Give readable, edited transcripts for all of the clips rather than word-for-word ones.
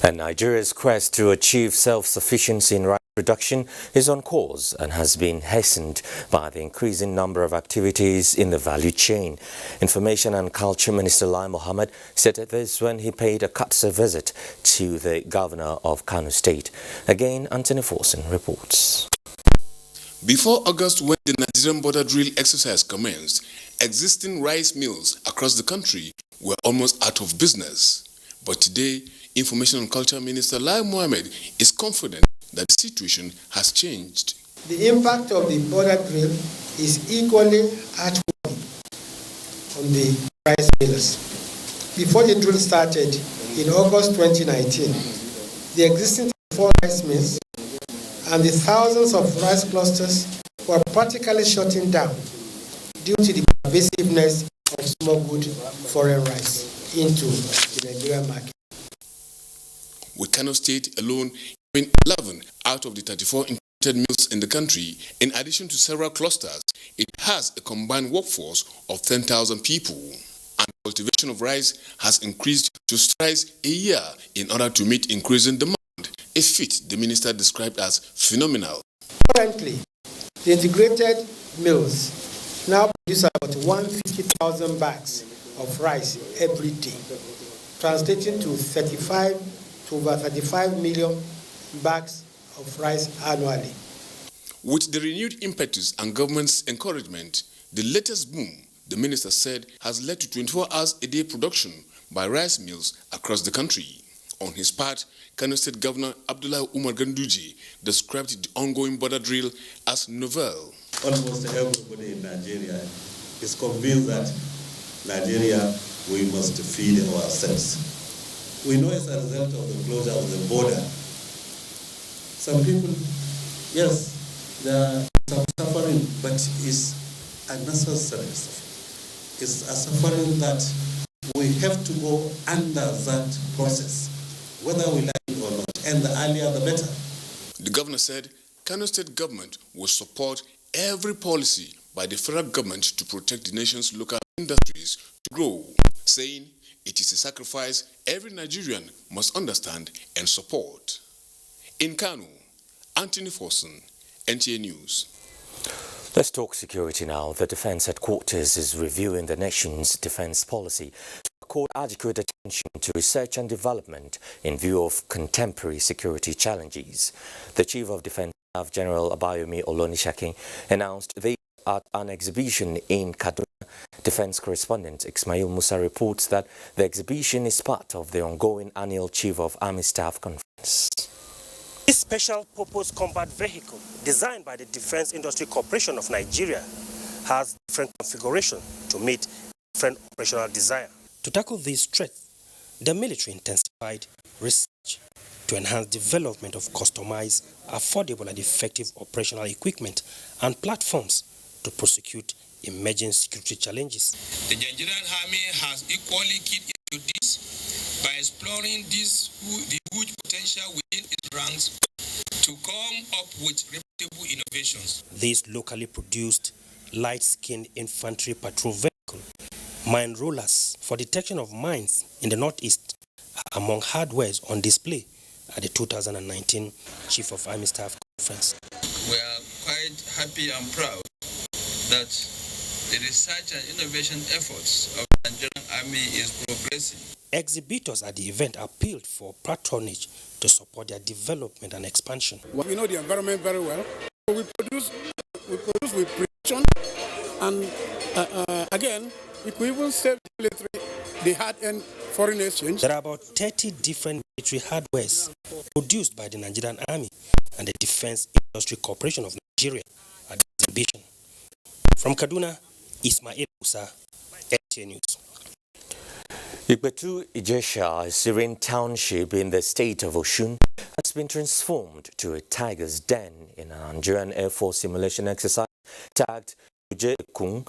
And Nigeria's quest to achieve self-sufficiency in rice production is on course and has been hastened by the increasing number of activities in the value chain. Information and Culture Minister Lai Mohammed said this when he paid a courtesy visit to the governor of Kano State. Again, Anthony Forson reports. Before August, when the Nigerian border drill exercise commenced, existing rice mills across the country were almost out of business. But today, Information and Culture Minister Lai Mohammed is confident that the situation has changed. The impact of the border drill is equally heartwarming on the rice millers. Before the drill started in August 2019, the existing 4 rice mills and the thousands of rice clusters were practically shutting down due to the pervasiveness of smuggled foreign rice into the Nigerian market. With Kano State alone having 11 out of the 34 integrated mills in the country, in addition to several clusters, it has a combined workforce of 10,000 people. And cultivation of rice has increased to thrice a year in order to meet increasing demand, a feat the minister described as phenomenal. Currently, the integrated mills now produce about 150,000 bags of rice every day, translating to over 35 million bags of rice annually. With the renewed impetus and government's encouragement, the latest boom, the minister said, has led to 24 hours a day production by rice mills across the country. On his part, Kano State Governor Abdullahi Umar Ganduje described the ongoing border drill as novel. Almost everybody in Nigeria is convinced that Nigeria, we must feed ourselves. We know as a result of the closure of the border, some people, yes, they are suffering, but it's a necessary suffering. It's a suffering that we have to go under that process, whether we like it or not, and the earlier the better. The governor said Kano State government will support every policy by the federal government to protect the nation's local industries to grow, saying it is a sacrifice every Nigerian must understand and support. In Kano, Anthony Forson, NTA News. Let's talk security now. The Defense Headquarters is reviewing the nation's defense policy to accord adequate attention to research and development in view of contemporary security challenges. The Chief of Defense Staff General Abayomi Olonishakin announced this at an exhibition in Kaduna. Defense correspondent Ismail Musa reports that the exhibition is part of the ongoing annual Chief of Army Staff Conference. This special purpose combat vehicle, designed by the Defense Industry Corporation of Nigeria, has different configuration to meet different operational desire. To tackle this threat, the military intensified research to enhance development of customized, affordable and effective operational equipment and platforms to prosecute emerging security challenges. The Nigerian Army has equally keyed into this by exploring the huge potential within its ranks to come up with reputable innovations. This locally produced light-skinned infantry patrol vehicle, mine rollers for detection of mines in the northeast, are among hardwares on display at the 2019 Chief of Army Staff Conference. We are quite happy and proud that the research and innovation efforts of the Nigerian Army is progressing. Exhibitors at the event appealed for patronage to support their development and expansion. We know the environment very well. We produce with precision, and again, we could even save the military the hard-earned foreign exchange. There are about 30 different military hardwares produced by the Nigerian Army and the Defense Industry Corporation of Nigeria at the exhibition. From Kaduna, Ismail Musa, NTA News. Igbetu Ijesha, a serene township in the state of Osun, has been transformed to a tiger's den in a Nigerian Air Force simulation exercise tagged Ujekun.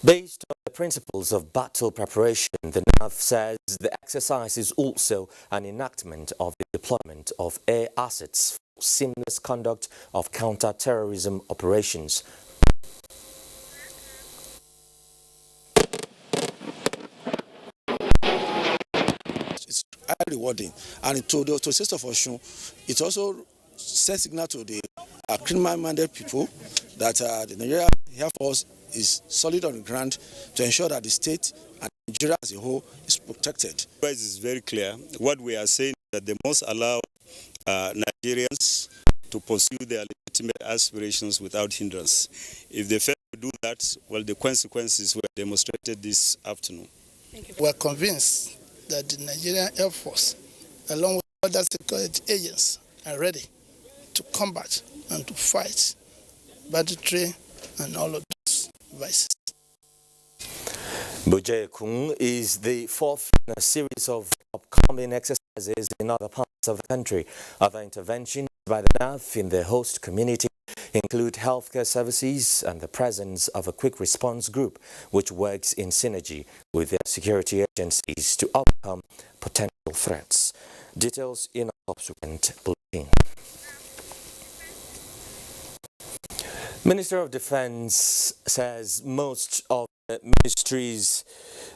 Based on the principles of battle preparation, the NAV says the exercise is also an enactment of the deployment of air assets for seamless conduct of counter-terrorism operations. highly rewarding. And to the state of Osun, it also sends signal to the criminal-minded people that the Nigeria Air Force is solid on the ground to ensure that the state and Nigeria as a whole is protected. It is very clear. What we are saying is that they must allow Nigerians to pursue their legitimate aspirations without hindrance. If they fail to do that, well, the consequences were demonstrated this afternoon. We are convinced that the Nigerian Air Force, along with other security agents, are ready to combat and to fight banditry and all of those vices. Bujekung is the fourth in a series of upcoming exercises in other parts of the country. Other interventions by the NAF in the host community include healthcare services and the presence of a quick response group which works in synergy with their security agencies to overcome potential threats. Details in a subsequent bulletin. Minister of Defense says most of the ministry's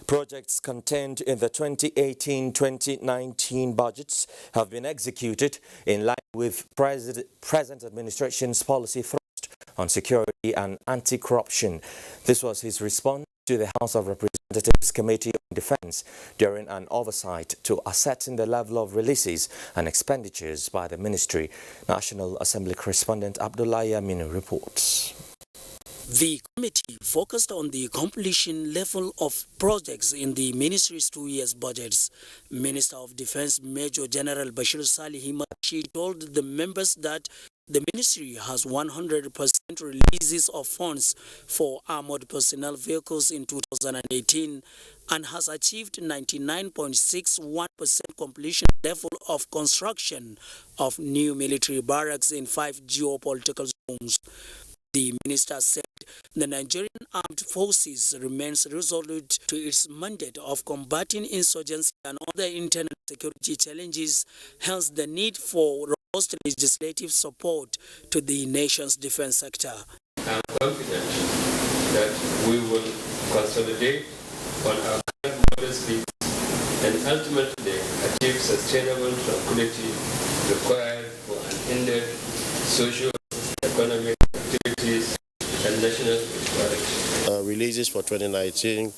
projects contained in the 2018-2019 budgets have been executed in line with present administration's policy thrust on security and anti-corruption. This was his response to the House of Representatives Committee on Defense during an oversight to ascertain the level of releases and expenditures by the ministry. National Assembly correspondent Abdullahi Aminu reports. The committee focused on the completion level of projects in the ministry's 2 years budgets. Minister of Defense Major General Bashir Salih Himashi told the members that the ministry has 100% releases of funds for armored personnel vehicles in 2018 and has achieved 99.61% completion level of construction of new military barracks in 5 geopolitical zones. The minister said the Nigerian Armed Forces remains resolute to its mandate of combating insurgency and other internal security challenges, hence the need for robust legislative support to the nation's defense sector. I am confident that we will consolidate on our current modest needs and ultimately achieve sustainable tranquility required for unhindered socio-economic activities and national prosperity. Releases for 2019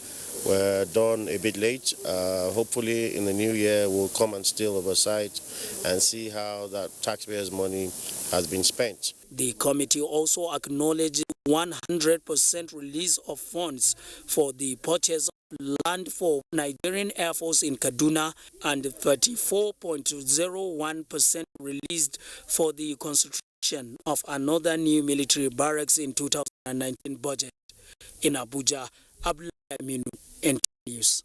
were done a bit late. Hopefully in the new year we'll come and still oversight and see how that taxpayers' money has been spent. The committee also acknowledged 100% release of funds for the purchase of land for Nigerian Air Force in Kaduna and 34.01% released for the construction of another new military barracks in 2019 budget. In Abuja, Abdullah Aminu, NT News.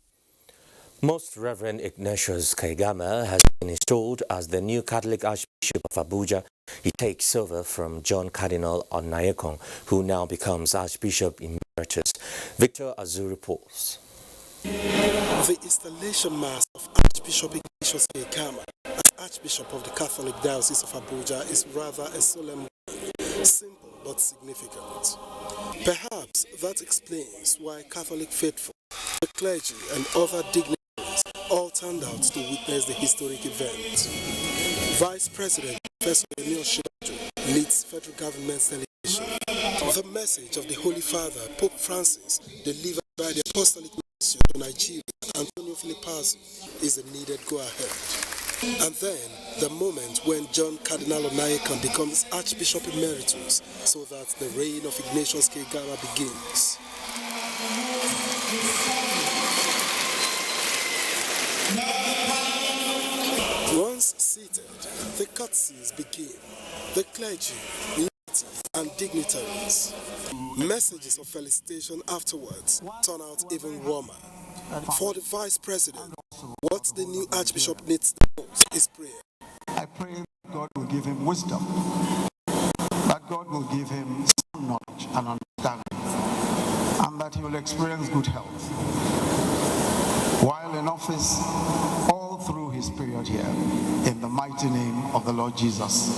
Most Reverend Ignatius Kaigama has been installed as the new Catholic Archbishop of Abuja. He takes over from John Cardinal Onayekon, who now becomes Archbishop Emeritus. Victor Azu reports. The installation mass of Archbishop Ignatius Kaigama as Archbishop of the Catholic Diocese of Abuja is rather a solemn, simple but significant. Perhaps that explains why Catholic faithful, the clergy and other dignitaries all turned out to witness the historic event. Vice President Professor Emil Shibaju leads federal government's delegation. The message of the Holy Father, Pope Francis, delivered by the Apostolic Mission to Nigeria, Antonio Filipazzi, is a needed go-ahead. And then, the moment when John Cardinal Onayekon becomes Archbishop Emeritus, so that the reign of Ignatius Kaigama begins. Once seated, the cutscenes begin. The clergy, laity, and dignitaries. Messages of felicitation afterwards turn out even warmer. For the Vice President, what the new Archbishop needs the most is prayer. I pray that God will give him wisdom, that God will give him some knowledge and understanding, and that he will experience good health while in office all through his period here, in the mighty name of the Lord Jesus.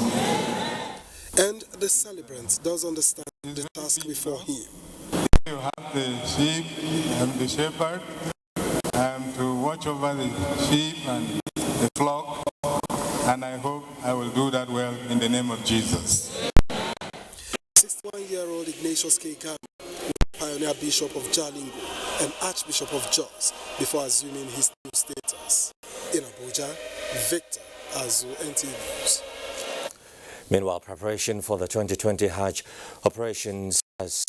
And the celebrant does understand the task before him. You have the sheep and the shepherd, and to watch over the sheep and the flock, and I hope I will do that well in the name of Jesus. 61-year-old Ignatius K. Gama, pioneer Bishop of Jalingo and Archbishop of Jos, before assuming his new status. In Abuja, Victor Azu, NTA News. Meanwhile, preparation for the 2020 Hajj operations has...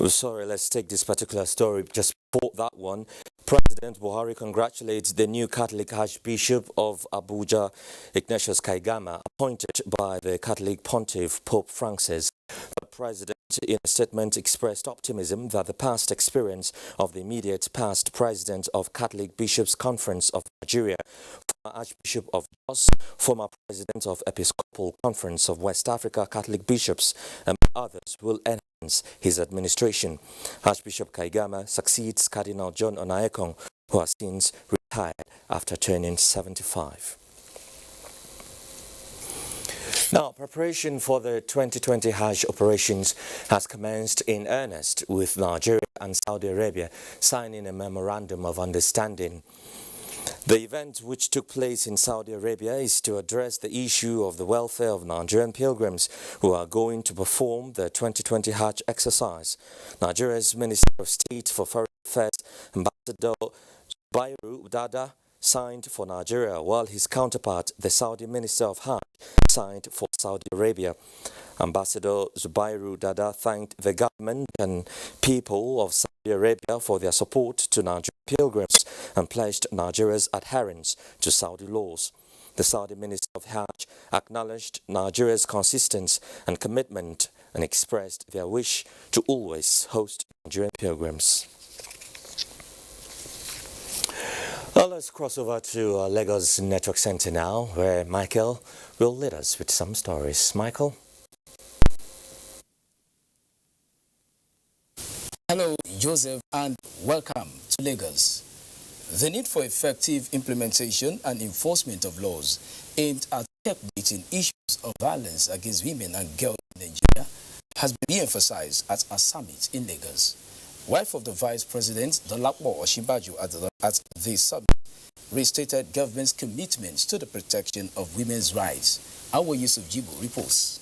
Sorry, let's take this particular story just for that one. President Buhari congratulates the new Catholic Archbishop of Abuja, Ignatius Kaigama, appointed by the Catholic Pontiff Pope Francis. The president, in a statement, expressed optimism that the past experience of the immediate past president of Catholic Bishops' Conference of Nigeria, former Archbishop of Jos, former president of Episcopal Conference of West Africa Catholic Bishops, and others will enhance his administration. Archbishop Kaigama succeeds Cardinal John Onayekong, who has since retired after turning 75. Now, preparation for the 2020 Hajj operations has commenced in earnest, with Nigeria and Saudi Arabia signing a memorandum of understanding. The event, which took place in Saudi Arabia, is to address the issue of the welfare of Nigerian pilgrims who are going to perform the 2020 Hajj exercise. Nigeria's Minister of State for Foreign Affairs, Ambassador Zubairu Dada, signed for Nigeria, while his counterpart, the Saudi Minister of Hajj, signed for Saudi Arabia. Ambassador Zubairu Dada thanked the government and people of Saudi Arabia for their support to Nigerian pilgrims and pledged Nigeria's adherence to Saudi laws. The Saudi Minister of Hajj acknowledged Nigeria's consistency and commitment and expressed their wish to always host Nigerian pilgrims. Well, let's cross over to Lagos Network Center now, where Michael will lead us with some stories. Michael? Hello, Joseph, and welcome to Lagos. The need for effective implementation and enforcement of laws aimed at checkmating issues of violence against women and girls in Nigeria has been re-emphasized at a summit in Lagos. Wife of the Vice President, Dolapo Osinbajo, at the summit, restated government's commitment to the protection of women's rights. Our Yusuf Jibo reports.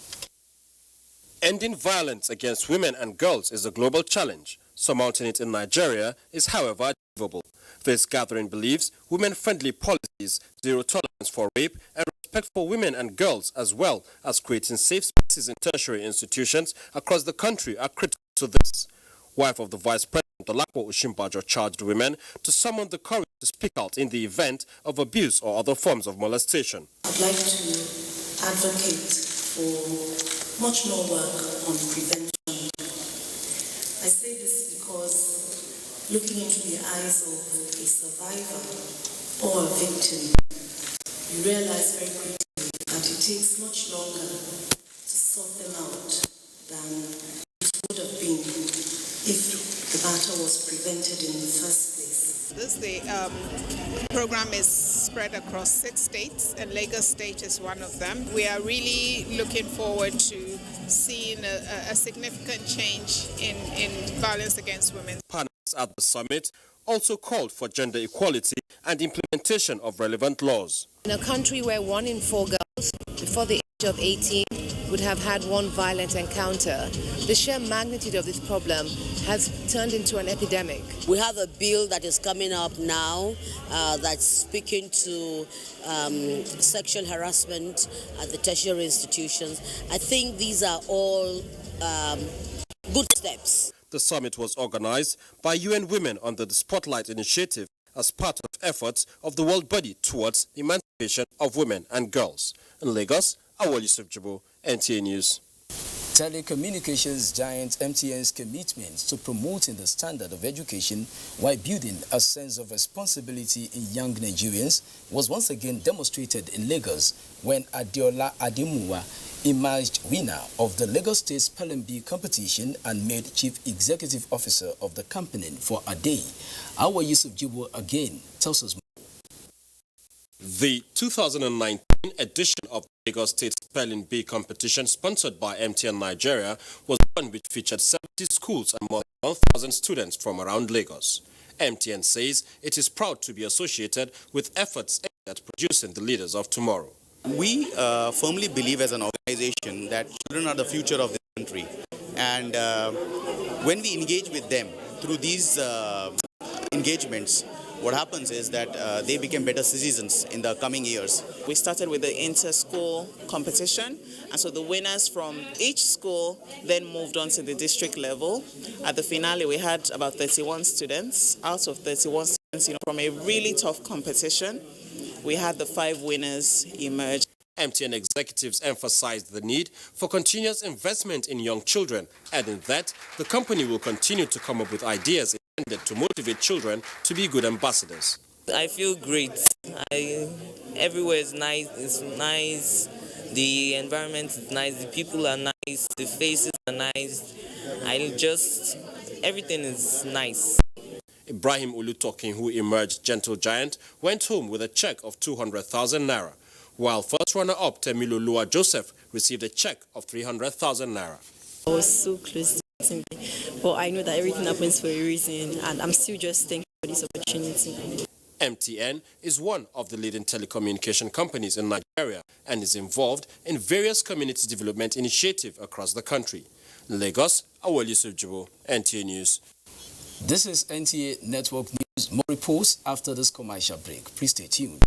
Ending violence against women and girls is a global challenge. Surmounting it in Nigeria is, however, achievable. This gathering believes women-friendly policies, zero tolerance for rape, and respect for women and girls, as well as creating safe spaces in tertiary institutions across the country, are critical to this. Wife of the Vice President, Dolapo Osinbajo, charged women to summon the courage to speak out in the event of abuse or other forms of molestation. I'd like to advocate for much more work on prevention. I say this because looking into the eyes of a survivor or a victim, you realize very quickly that it takes much longer to sort them out than it would have been if the matter was prevented in the first place. The program is spread across 6 states, and Lagos State is one of them. We are really looking forward to seeing a significant change in violence against women. Panelists at the summit also called for gender equality and implementation of relevant laws. In a country where 1 in 4 girls before the age of 18 would have had one violent encounter, the sheer magnitude of this problem has turned into an epidemic. We have a bill that is coming up now that's speaking to sexual harassment at the tertiary institutions. I think these are all good steps. The summit was organized by UN Women under the Spotlight Initiative as part of efforts of the World Body towards emancipation of women and girls. In Lagos, Awol Yusuf Jibo, NTA News. Telecommunications giant MTN's commitment to promoting the standard of education while building a sense of responsibility in young Nigerians was once again demonstrated in Lagos when Adeola Ademuwa emerged winner of the Lagos State Spelling Bee competition and made Chief Executive Officer of the company for a day. Our Yusuf Jibo again tells us more. The 2019 edition of the Lagos State Spelling Bee competition, sponsored by MTN Nigeria, was one which featured 70 schools and more than 1,000 students from around Lagos. MTN says it is proud to be associated with efforts aimed at producing the leaders of tomorrow. We firmly believe as an organization that children are the future of the country, and when we engage with them through these engagements, what happens is that they become better citizens in the coming years. We started with the inter-school competition, and so the winners from each school then moved on to the district level. At the finale, we had about 31 students. Out of 31 students, from a really tough competition, we had the 5 winners emerge. MTN executives emphasized the need for continuous investment in young children, adding that the company will continue to come up with ideas intended to motivate children to be good ambassadors. I feel great. Everywhere is nice. It's nice. The environment is nice. The people are nice. The faces are nice. Everything is nice. Ibrahim Ulutokin, who emerged gentle giant, went home with a check of 200,000 naira, while first runner-up Temilu Lua Joseph received a check of 300,000 naira. I was so close to me, but I know that everything happens for a reason, and I'm still just thankful for this opportunity. MTN is one of the leading telecommunication companies in Nigeria and is involved in various community development initiatives across the country. Lagos, Awoli Sujubo, NTA News. This is NTA Network News. More reports after this commercial break. Please stay tuned.